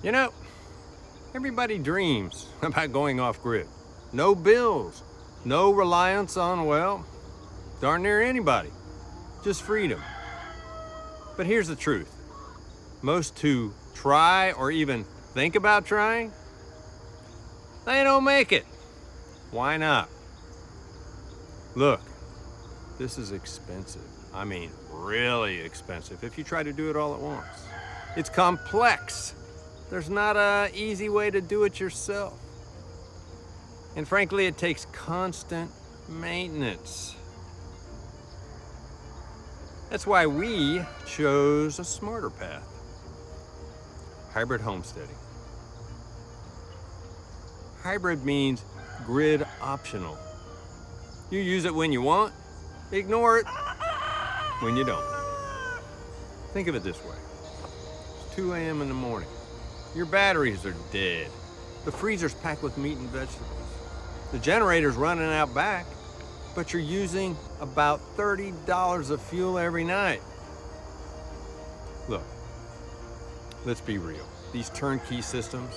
You know, everybody dreams about going off grid. No bills, no reliance on, well, darn near anybody. Just freedom. But here's the truth. Most who try or even think about trying, they don't make it. Why not? Look, this is expensive. I mean, really expensive if you try to do it all at once. It's complex. There's not an easy way to do it yourself. And frankly, it takes constant maintenance. That's why we chose a smarter path. Hybrid homesteading. Hybrid means grid optional. You use it when you want, ignore it when you don't. Think of it this way. It's 2 a.m. in the morning. Your batteries are dead. The freezer's packed with meat and vegetables. The generator's running out back, but you're using about $30 of fuel every night. Look, let's be real. These turnkey systems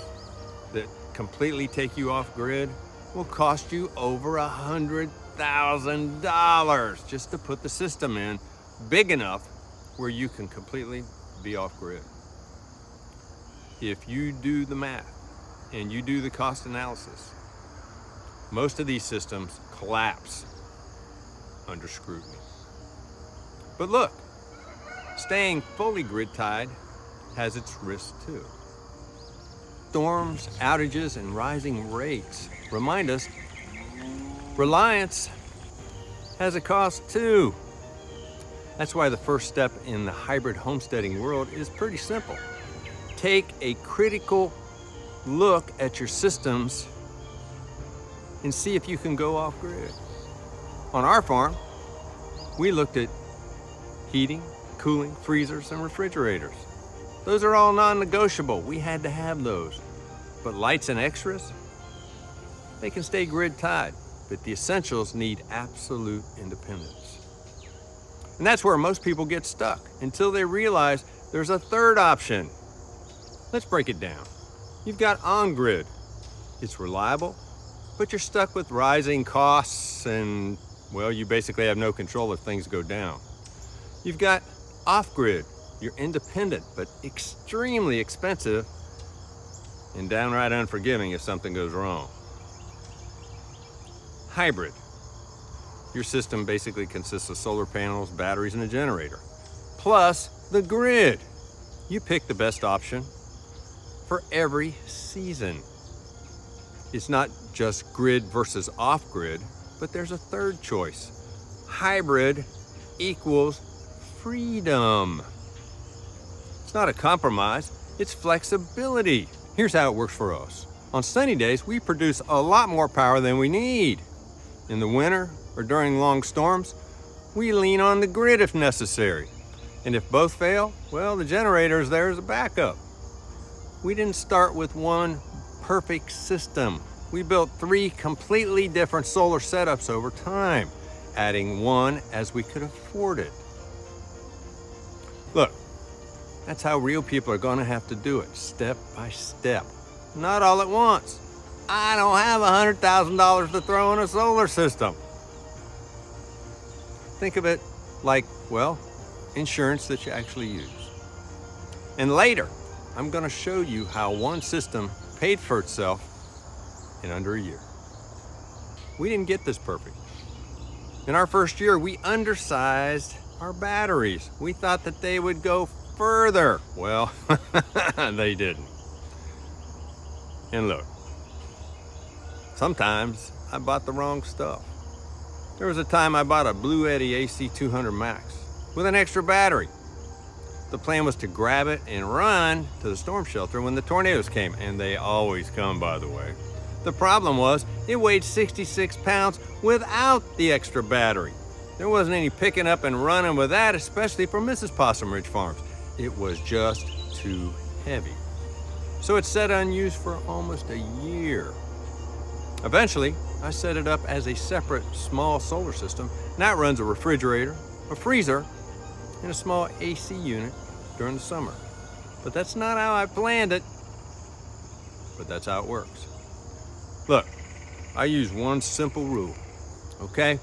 that completely take you off grid will cost you over $100,000 just to put the system in big enough where you can completely be off grid. If you do the math and you do the cost analysis, most of these systems collapse under scrutiny. But look, staying fully grid tied has its risks too. Storms, outages, and rising rates remind us reliance has a cost too. That's why the first step in the hybrid homesteading world is pretty simple. Take a critical look at your systems and see if you can go off grid. On our farm, we looked at heating, cooling, freezers, and refrigerators. Those are all non-negotiable. We had to have those. But lights and extras, they can stay grid tied, but the essentials need absolute independence. And that's where most people get stuck until they realize there's a third option. Let's break it down. You've got on-grid. It's reliable, but you're stuck with rising costs and, well, you basically have no control if things go down. You've got off-grid. You're independent, but extremely expensive and downright unforgiving if something goes wrong. Hybrid. Your system basically consists of solar panels, batteries, and a generator, plus the grid. You pick the best option for every season. It's not just grid versus off-grid, but there's a third choice. Hybrid equals freedom. It's not a compromise, it's flexibility. Here's how it works for us. On sunny days, we produce a lot more power than we need. In the winter or during long storms, we lean on the grid if necessary. And if both fail, well, the generator is there as a backup. We didn't start with one perfect system. We built 3 completely different solar setups over time, adding one as we could afford it. Look, that's how real people are gonna have to do it, step by step, not all at once. I don't have $100,000 to throw in a solar system. Think of it like, well, insurance that you actually use. And later, I'm gonna show you how one system paid for itself in under a year. We didn't get this perfect. In our first year, we undersized our batteries. We thought that they would go further. Well, they didn't. And look, sometimes I bought the wrong stuff. There was a time I bought a Bluetti AC200Max with an extra battery. The plan was to grab it and run to the storm shelter when the tornadoes came, and they always come, by the way. The problem was it weighed 66 pounds without the extra battery. There wasn't any picking up and running with that, especially for Mrs. Possum Ridge Farms. It was just too heavy. So it sat unused for almost a year. Eventually, I set it up as a separate small solar system. Now it runs a refrigerator, a freezer, and a small AC unit during the summer. But that's not how I planned it. but that's how it works. Look, I use one simple rule, okay?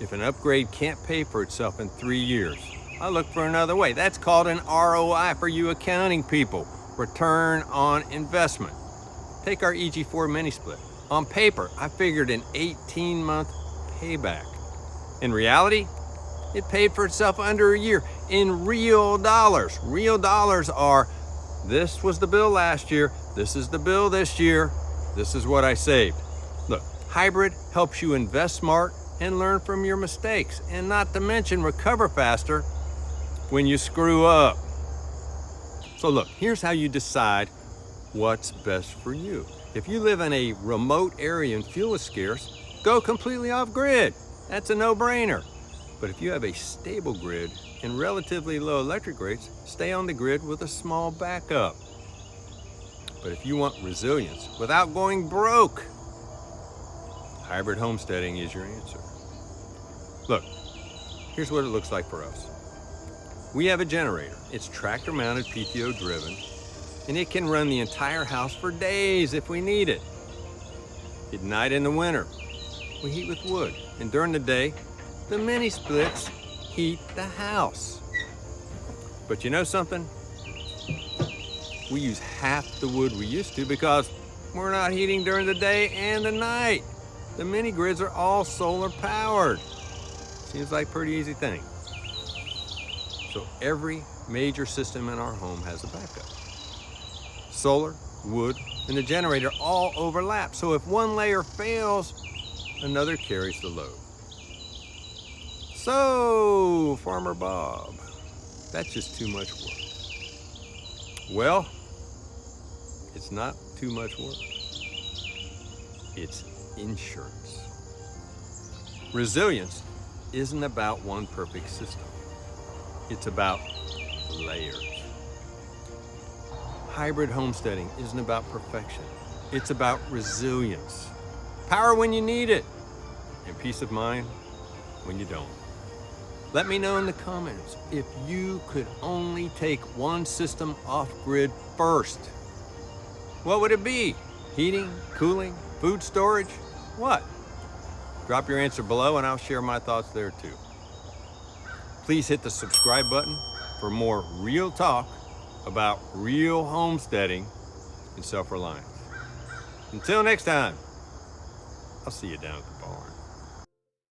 If an upgrade can't pay for itself in 3 years, I look for another way. That's called an ROI for you accounting people, return on investment. Take our EG4 minisplit. On paper, I figured an 18-month payback. In reality, it paid for itself under a year in real dollars. Real dollars are, this was the bill last year, this is the bill this year, this is what I saved. Look, hybrid helps you invest smart and learn from your mistakes, and not to mention recover faster when you screw up. So look, here's how you decide what's best for you. If you live in a remote area and fuel is scarce, go completely off grid. That's a no-brainer. But if you have a stable grid and relatively low electric rates, stay on the grid with a small backup. But if you want resilience without going broke, hybrid homesteading is your answer. Look, here's what it looks like for us. We have a generator. It's tractor mounted, PTO driven, and it can run the entire house for days if we need it. At night in the winter, we heat with wood, and during the day, the mini splits heat the house. But you know something? We use half the wood we used to because we're not heating during the day and the night. The mini grids are all solar powered. Seems like a pretty easy thing. So every major system in our home has a backup. Solar, wood, and the generator all overlap. So if one layer fails, another carries the load. So, Farmer Bob, that's just too much work. Well, it's not too much work. It's insurance. Resilience isn't about one perfect system. It's about layers. Hybrid homesteading isn't about perfection. It's about resilience. Power when you need it, and peace of mind when you don't. Let me know in the comments if you could only take one system off grid first. What would it be? Heating, cooling, food storage? What? Drop your answer below and I'll share my thoughts there too. Please hit the subscribe button for more real talk about real homesteading and self-reliance. Until next time, I'll see you down at the